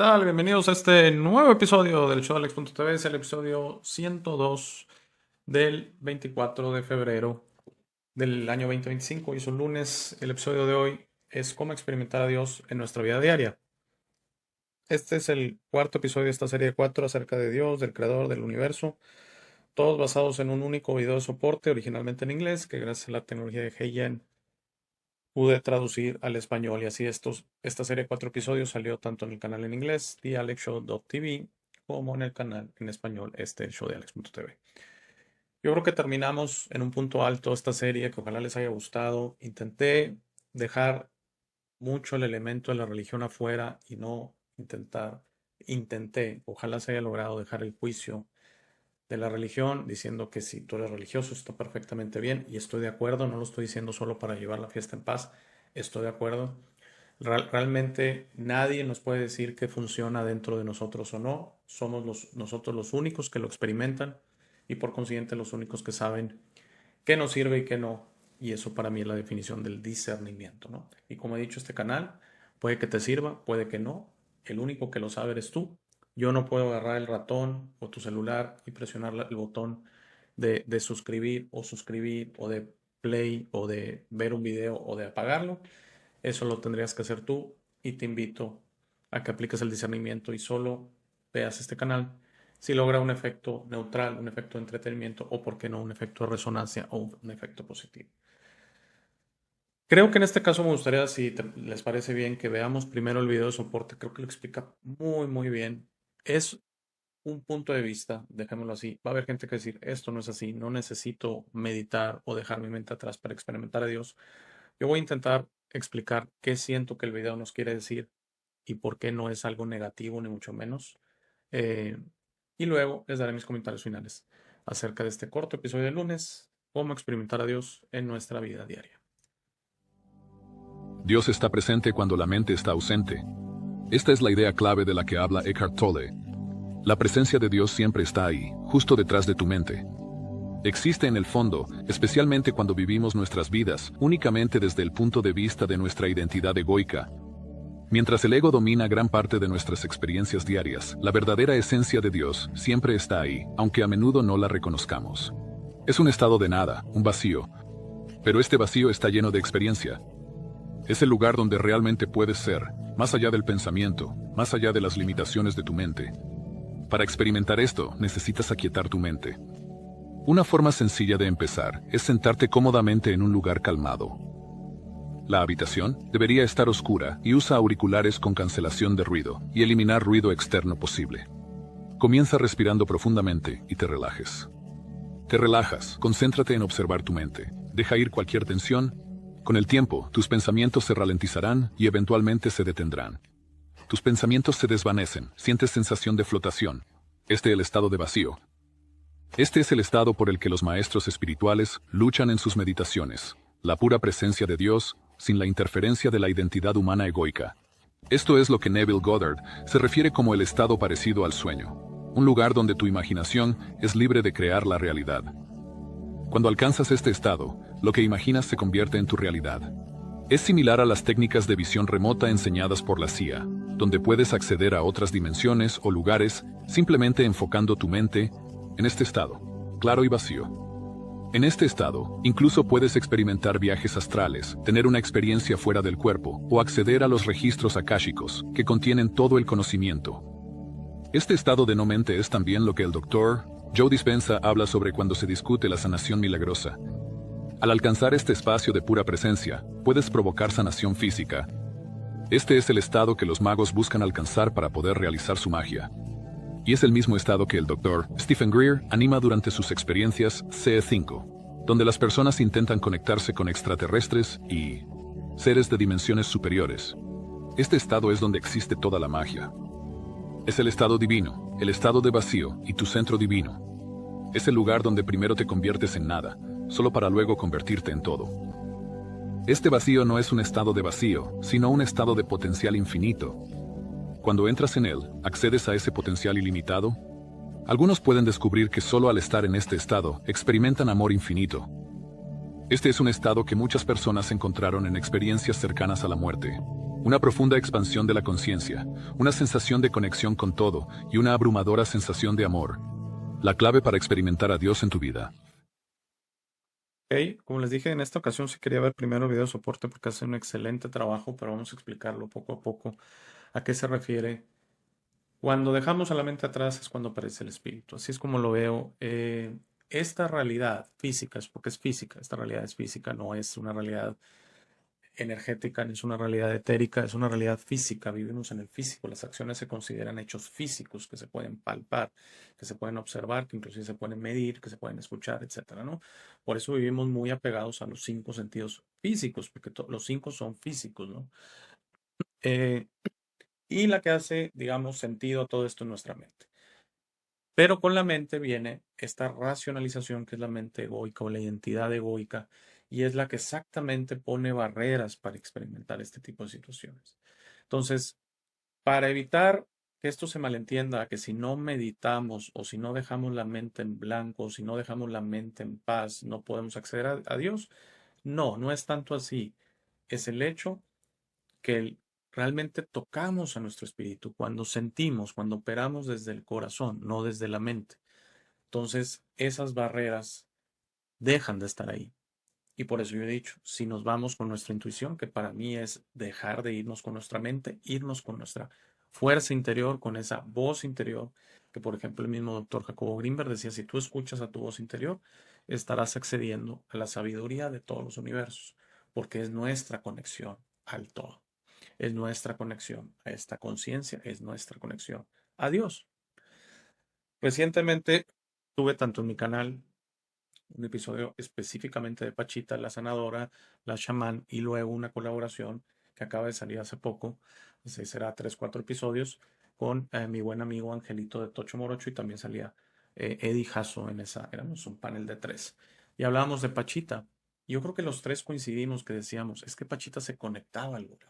tal? Bienvenidos a este nuevo episodio del show de Alex.tv. Es el episodio 102 del 24 de febrero del año 2025. Y es un lunes. El episodio de hoy es cómo experimentar a Dios en nuestra vida diaria. Este es el cuarto episodio de esta serie de 4 acerca de Dios, del Creador, del universo. Todos basados en un único video de soporte, originalmente en inglés, que gracias a la tecnología de HeyGen pude traducir al español. Y así esta serie de 4 episodios salió tanto en el canal en inglés, thealexshow.tv, como en el canal en español, el show de Alex.tv. Yo creo que terminamos en un punto alto esta serie, que ojalá les haya gustado. Intenté dejar mucho el elemento de la religión afuera y no intenté, ojalá se haya logrado dejar el juicio de la religión, diciendo que si tú eres religioso está perfectamente bien, y estoy de acuerdo, no lo estoy diciendo solo para llevar la fiesta en paz, estoy de acuerdo. Realmente nadie nos puede decir que funciona dentro de nosotros o no, somos nosotros los únicos que lo experimentan y por consiguiente los únicos que saben qué nos sirve y qué no, y eso para mí es la definición del discernimiento, ¿no? Y como he dicho, este canal puede que te sirva, puede que no, el único que lo sabe eres tú. Yo no puedo agarrar el ratón o tu celular y presionar el botón de suscribir o de play o de ver un video o de apagarlo. Eso lo tendrías que hacer tú y te invito a que apliques el discernimiento y solo veas este canal si logra un efecto neutral, un efecto de entretenimiento o, por qué no, un efecto de resonancia o un efecto positivo. Creo que en este caso me gustaría, si les parece bien, que veamos primero el video de soporte. Creo que lo explica muy bien. Es un punto de vista, dejémoslo así. Va a haber gente que decir, esto no es así, no necesito meditar o dejar mi mente atrás para experimentar a Dios. Yo voy a intentar explicar qué siento que el video nos quiere decir y por qué no es algo negativo, ni mucho menos. Y luego les daré mis comentarios finales acerca de este corto episodio de lunes, cómo experimentar a Dios en nuestra vida diaria. Dios está presente cuando la mente está ausente. Esta es la idea clave de la que habla Eckhart Tolle. La presencia de Dios siempre está ahí, justo detrás de tu mente. Existe en el fondo, especialmente cuando vivimos nuestras vidas únicamente desde el punto de vista de nuestra identidad egoica. Mientras el ego domina gran parte de nuestras experiencias diarias, la verdadera esencia de Dios siempre está ahí, aunque a menudo no la reconozcamos. Es un estado de nada, un vacío. Pero este vacío está lleno de experiencia. Es el lugar donde realmente puedes ser, más allá del pensamiento, más allá de las limitaciones de tu mente. Para experimentar esto, necesitas aquietar tu mente. Una forma sencilla de empezar es sentarte cómodamente en un lugar calmado. La habitación debería estar oscura y usa auriculares con cancelación de ruido y eliminar ruido externo posible. Comienza respirando profundamente y te relajes. Te relajas, concéntrate en observar tu mente, deja ir cualquier tensión. Con el tiempo, tus pensamientos se ralentizarán y eventualmente se detendrán. Tus pensamientos se desvanecen, sientes sensación de flotación. Este es el estado de vacío. Este es el estado por el que los maestros espirituales luchan en sus meditaciones. La pura presencia de Dios, sin la interferencia de la identidad humana egoica. Esto es lo que Neville Goddard se refiere como el estado parecido al sueño. Un lugar donde tu imaginación es libre de crear la realidad. Cuando alcanzas este estado, lo que imaginas se convierte en tu realidad. Es similar a las técnicas de visión remota enseñadas por la CIA, donde puedes acceder a otras dimensiones o lugares simplemente enfocando tu mente en este estado, claro y vacío. En este estado, incluso puedes experimentar viajes astrales, tener una experiencia fuera del cuerpo o acceder a los registros akáshicos, que contienen todo el conocimiento. Este estado de no mente es también lo que el Dr. Joe Dispenza habla sobre cuando se discute la sanación milagrosa. Al alcanzar este espacio de pura presencia, puedes provocar sanación física. Este es el estado que los magos buscan alcanzar para poder realizar su magia. Y es el mismo estado que el Dr. Stephen Greer anima durante sus experiencias CE5, donde las personas intentan conectarse con extraterrestres y seres de dimensiones superiores. Este estado es donde existe toda la magia. Es el estado divino, el estado de vacío y tu centro divino. Es el lugar donde primero te conviertes en nada, solo para luego convertirte en todo. Este vacío no es un estado de vacío, sino un estado de potencial infinito. Cuando entras en él, accedes a ese potencial ilimitado. Algunos pueden descubrir que solo al estar en este estado, experimentan amor infinito. Este es un estado que muchas personas encontraron en experiencias cercanas a la muerte. Una profunda expansión de la conciencia, una sensación de conexión con todo y una abrumadora sensación de amor. La clave para experimentar a Dios en tu vida. Ok, como les dije, en esta ocasión sí quería ver primero el video de soporte porque hace un excelente trabajo, pero vamos a explicarlo poco a poco a qué se refiere. Cuando dejamos a la mente atrás es cuando aparece el espíritu. Así es como lo veo. Esta realidad física, es porque es física, esta realidad es física, no es una realidad energética, ni es una realidad etérica, es una realidad física. Vivimos en el físico. Las acciones se consideran hechos físicos que se pueden palpar, que se pueden observar, que inclusive se pueden medir, que se pueden escuchar, etcétera, ¿no? Por eso vivimos muy apegados a los cinco sentidos físicos, porque los cinco son físicos, ¿no? Eh, y la que hace, digamos, sentido a todo esto en nuestra mente. Pero con la mente viene esta racionalización que es la mente egoica o la identidad egoica y es la que exactamente pone barreras para experimentar este tipo de situaciones. Entonces, para evitar que esto se malentienda, que si no meditamos o si no dejamos la mente en blanco, o si no dejamos la mente en paz, no podemos acceder a Dios. No, no es tanto así. Es el hecho que realmente tocamos a nuestro espíritu cuando sentimos, cuando operamos desde el corazón, no desde la mente. Entonces, esas barreras dejan de estar ahí. Y por eso yo he dicho, si nos vamos con nuestra intuición, que para mí es dejar de irnos con nuestra mente, irnos con nuestra fuerza interior, con esa voz interior, que por ejemplo el mismo doctor Jacobo Grinberg decía, si tú escuchas a tu voz interior, estarás accediendo a la sabiduría de todos los universos, porque es nuestra conexión al todo, es nuestra conexión a esta conciencia, es nuestra conexión a Dios. Recientemente tuve tanto en mi canal un episodio específicamente de Pachita, la sanadora, la chamán, y luego una colaboración que acaba de salir hace poco, será 3, 4 episodios, con mi buen amigo Angelito de Tocho Morocho y también salía Eddie Jasso en esa, éramos un panel de tres. Y hablábamos de Pachita. Yo creo que los tres coincidimos que decíamos, es que Pachita se conectaba al Gurú.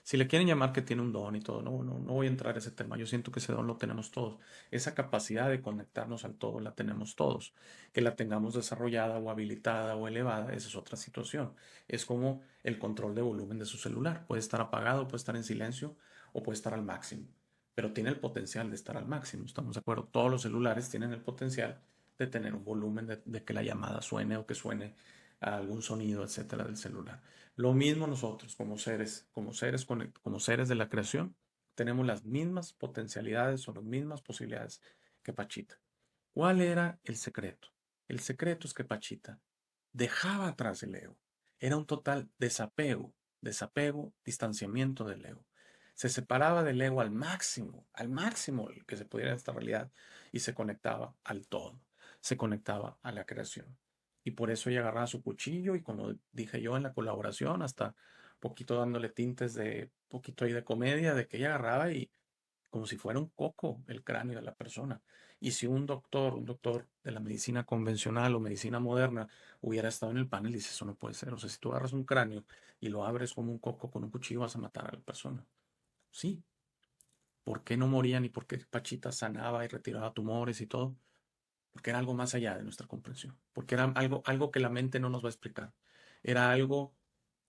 Si le quieren llamar que tiene un don y todo, no voy a entrar a ese tema. Yo siento que ese don lo tenemos todos. Esa capacidad de conectarnos al todo la tenemos todos. Que la tengamos desarrollada o habilitada o elevada, esa es otra situación. Es como el control de volumen de su celular. Puede estar apagado, puede estar en silencio o puede estar al máximo. Pero tiene el potencial de estar al máximo. ¿Estamos de acuerdo? Todos los celulares tienen el potencial de tener un volumen de que la llamada suene o que suene a algún sonido, etcétera, del celular. Lo mismo nosotros como seres de la creación, tenemos las mismas potencialidades o las mismas posibilidades que Pachita. ¿Cuál era el secreto? El secreto es que Pachita dejaba atrás el ego. Era un total desapego, distanciamiento del ego. Se separaba del ego al máximo que se pudiera en esta realidad y se conectaba al todo, se conectaba a la creación. Y por eso ella agarraba su cuchillo y como dije yo en la colaboración, hasta poquito dándole tintes de poquito ahí de comedia, de que ella agarraba y como si fuera un coco el cráneo de la persona. Y si un doctor de la medicina convencional o medicina moderna hubiera estado en el panel, dice, eso no puede ser. O sea, si tú agarras un cráneo y lo abres como un coco con un cuchillo, vas a matar a la persona. Sí. ¿Por qué no morían y por qué Pachita sanaba y retiraba tumores y todo? Porque era algo más allá de nuestra comprensión. Porque era algo que la mente no nos va a explicar. Era algo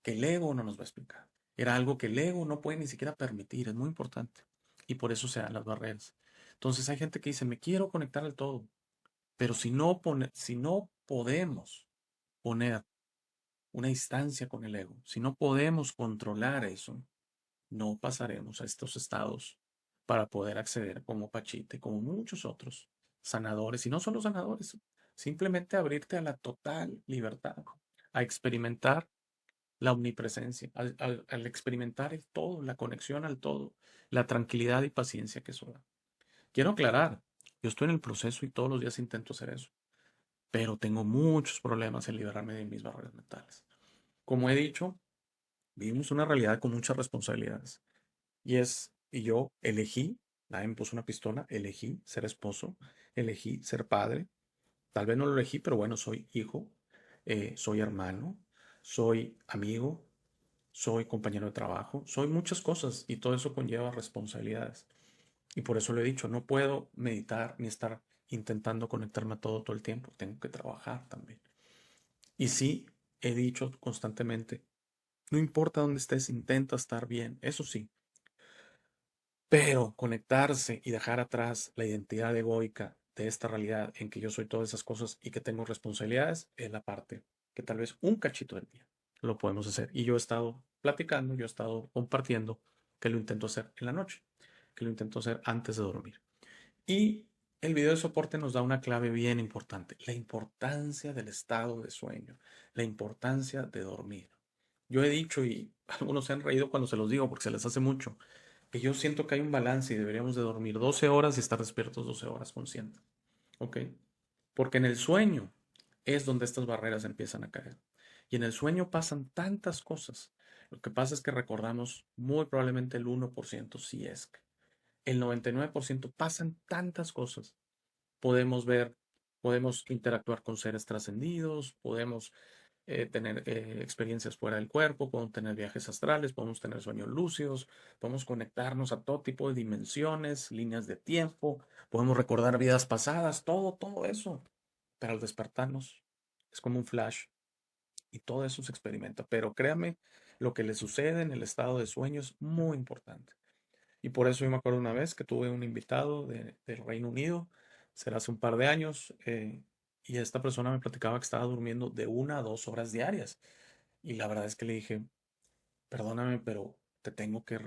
que el ego no nos va a explicar. Era algo que el ego no puede ni siquiera permitir. Es muy importante. Y por eso se dan las barreras. Entonces hay gente que dice, me quiero conectar al todo. Pero si no podemos poner una instancia con el ego, si no podemos controlar eso, no pasaremos a estos estados para poder acceder como Pachite, como muchos otros sanadores, y no solo sanadores, simplemente abrirte a la total libertad, a experimentar la omnipresencia, al experimentar el todo, la conexión al todo, la tranquilidad y paciencia que eso da. Quiero aclarar, yo estoy en el proceso y todos los días intento hacer eso, pero tengo muchos problemas en liberarme de mis barreras mentales. Como he dicho, vivimos una realidad con muchas responsabilidades. Y yo elegí, nadie me puso una pistola, elegí ser esposo, elegí ser padre. Tal vez no lo elegí, pero bueno, soy hijo, soy hermano, soy amigo, soy compañero de trabajo, soy muchas cosas y todo eso conlleva responsabilidades. Y por eso lo he dicho, no puedo meditar ni estar intentando conectarme a todo el tiempo, tengo que trabajar también. Y sí, he dicho constantemente, No importa dónde estés, intenta estar bien, eso sí. Pero conectarse y dejar atrás la identidad egoica de esta realidad en que yo soy todas esas cosas y que tengo responsabilidades es la parte que tal vez un cachito del día lo podemos hacer. Y yo he estado platicando, yo he estado compartiendo que lo intento hacer en la noche, que lo intento hacer antes de dormir. Y el video de soporte nos da una clave bien importante, la importancia del estado de sueño, la importancia de dormir. Yo he dicho, y algunos se han reído cuando se los digo porque se les hace mucho, que yo siento que hay un balance y deberíamos de dormir 12 horas y estar despiertos 12 horas conscientes. ¿Ok? Porque en el sueño es donde estas barreras empiezan a caer. Y en el sueño pasan tantas cosas. Lo que pasa es que recordamos muy probablemente el 1%, si es que. El 99% pasan tantas cosas. Podemos ver, podemos interactuar con seres trascendidos, podemos tener experiencias fuera del cuerpo, podemos tener viajes astrales, podemos tener sueños lúcidos, podemos conectarnos a todo tipo de dimensiones, líneas de tiempo, podemos recordar vidas pasadas, todo eso. Pero al despertarnos es como un flash y todo eso se experimenta. Pero créame, lo que le sucede en el estado de sueño es muy importante. Y por eso yo me acuerdo una vez que tuve un invitado del Reino Unido, será hace un par de años, y esta persona me platicaba que estaba durmiendo de 1 a 2 horas diarias. Y la verdad es que le dije, perdóname, pero te tengo que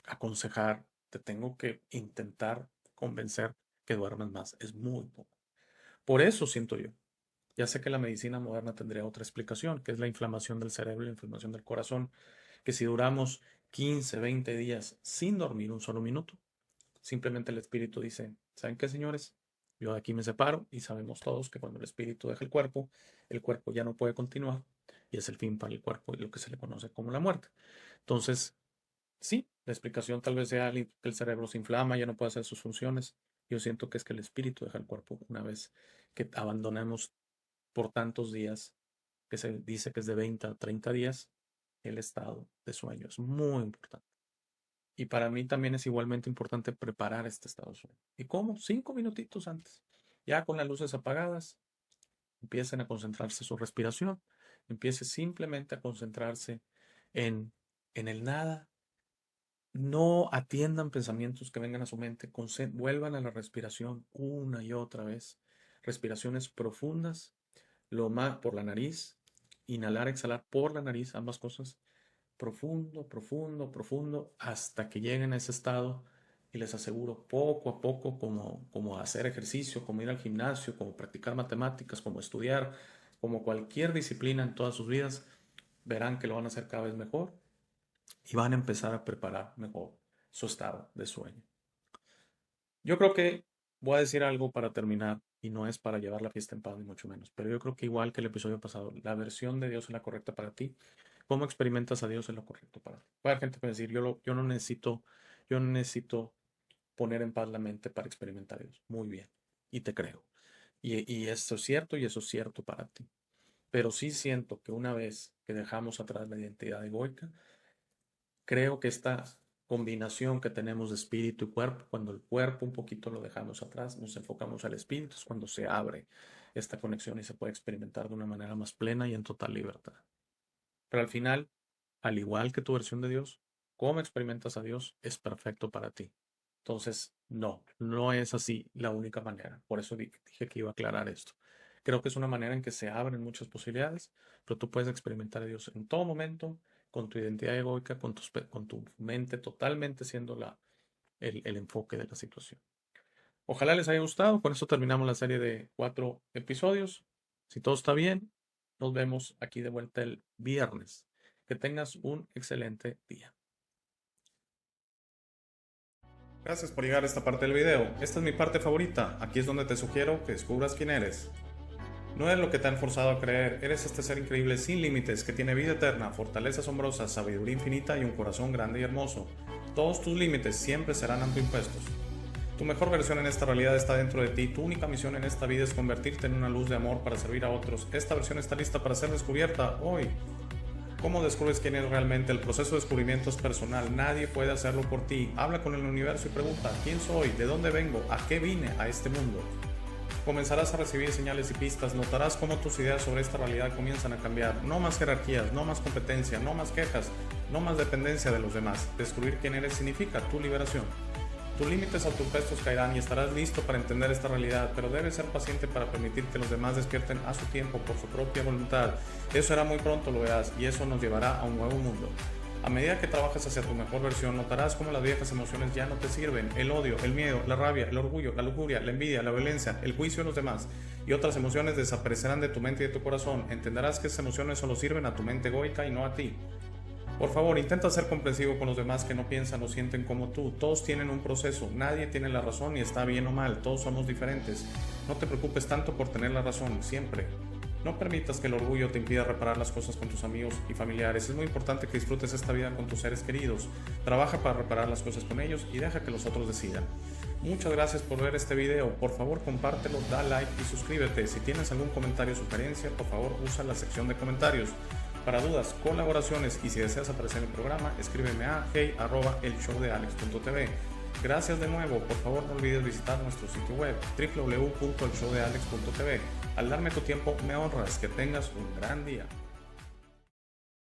aconsejar, te tengo que intentar convencer que duermas más. Es muy poco. Por eso siento yo. Ya sé que la medicina moderna tendría otra explicación, que es la inflamación del cerebro y la inflamación del corazón, que si duramos 15, 20 días sin dormir un solo minuto, simplemente el espíritu dice, ¿saben qué, señores? Yo de aquí me separo y sabemos todos que cuando el espíritu deja el cuerpo ya no puede continuar y es el fin para el cuerpo y lo que se le conoce como la muerte. Entonces, sí, la explicación tal vez sea que el cerebro se inflama, ya no puede hacer sus funciones. Yo siento que es que el espíritu deja el cuerpo una vez que abandonamos por tantos días, que se dice que es de 20 a 30 días, el estado de sueño. Es muy importante. Y para mí también es igualmente importante preparar este estado de sueño. ¿Y cómo? 5 minutitos antes. Ya con las luces apagadas, empiecen a concentrarse su respiración. Empiece simplemente a concentrarse en, en el nada. No atiendan pensamientos que vengan a su mente. Vuelvan a la respiración una y otra vez. Respiraciones profundas, lo más por la nariz. Inhalar, exhalar por la nariz, ambas cosas profundo, profundo, profundo, hasta que lleguen a ese estado y les aseguro poco a poco, como hacer ejercicio, como ir al gimnasio, como practicar matemáticas, como estudiar, como cualquier disciplina en todas sus vidas, verán que lo van a hacer cada vez mejor y van a empezar a preparar mejor su estado de sueño. Yo creo que voy a decir algo para terminar y no es para llevar la fiesta en paz ni mucho menos, pero yo creo que igual que el episodio pasado, la versión de Dios es la correcta para ti. ¿Cómo experimentas a Dios es lo correcto para ti? Va a haber gente que va a decir, yo no necesito poner en paz la mente para experimentar a Dios. Muy bien, y te creo. Y eso es cierto y eso es cierto para ti. Pero sí siento que una vez que dejamos atrás la identidad egoica, creo que esta combinación que tenemos de espíritu y cuerpo, cuando el cuerpo un poquito lo dejamos atrás, nos enfocamos al espíritu, es cuando se abre esta conexión y se puede experimentar de una manera más plena y en total libertad. Pero al final, al igual que tu versión de Dios, cómo experimentas a Dios es perfecto para ti. Entonces, no es así la única manera. Por eso dije que iba a aclarar esto. Creo que es una manera en que se abren muchas posibilidades, pero tú puedes experimentar a Dios en todo momento, con tu identidad egoica, con tu mente totalmente siendo el enfoque de la situación. Ojalá les haya gustado. Con eso terminamos la serie de 4 episodios. Si todo está bien, nos vemos aquí de vuelta el viernes. Que tengas un excelente día. Gracias por llegar a esta parte del video. Esta es mi parte favorita. Aquí es donde te sugiero que descubras quién eres. No es lo que te han forzado a creer. Eres este ser increíble sin límites que tiene vida eterna, fortaleza asombrosa, sabiduría infinita y un corazón grande y hermoso. Todos tus límites siempre serán autoimpuestos. Tu mejor versión en esta realidad está dentro de ti. Tu única misión en esta vida es convertirte en una luz de amor para servir a otros. Esta versión está lista para ser descubierta hoy. ¿Cómo descubres quién es realmente? El proceso de descubrimiento es personal. Nadie puede hacerlo por ti. Habla con el universo y pregunta, ¿quién soy? ¿De dónde vengo? ¿A qué vine a este mundo? Comenzarás a recibir señales y pistas, notarás cómo tus ideas sobre esta realidad comienzan a cambiar. No más jerarquías, no más competencia, no más quejas, no más dependencia de los demás. Descubrir quién eres significa tu liberación. Tus límites autoimpuestos caerán y estarás listo para entender esta realidad, pero debes ser paciente para permitir que los demás despierten a su tiempo, por su propia voluntad. Eso será muy pronto, lo verás, y eso nos llevará a un nuevo mundo. A medida que trabajas hacia tu mejor versión, notarás cómo las viejas emociones ya no te sirven. El odio, el miedo, la rabia, el orgullo, la lujuria, la envidia, la violencia, el juicio de los demás y otras emociones desaparecerán de tu mente y de tu corazón. Entenderás que esas emociones solo sirven a tu mente egoica y no a ti. Por favor, intenta ser comprensivo con los demás que no piensan o sienten como tú. Todos tienen un proceso, nadie tiene la razón y está bien o mal, todos somos diferentes. No te preocupes tanto por tener la razón, siempre. No permitas que el orgullo te impida reparar las cosas con tus amigos y familiares. Es muy importante que disfrutes esta vida con tus seres queridos. Trabaja para reparar las cosas con ellos y deja que los otros decidan. Muchas gracias por ver este video. Por favor, compártelo, da like y suscríbete. Si tienes algún comentario o sugerencia, por favor, usa la sección de comentarios. Para dudas, colaboraciones y si deseas aparecer en el programa, escríbeme a hey@elshowdealex.tv. Gracias de nuevo, por favor no olvides visitar nuestro sitio web www.elshowdealex.tv. Al darme tu tiempo me honras, que tengas un gran día.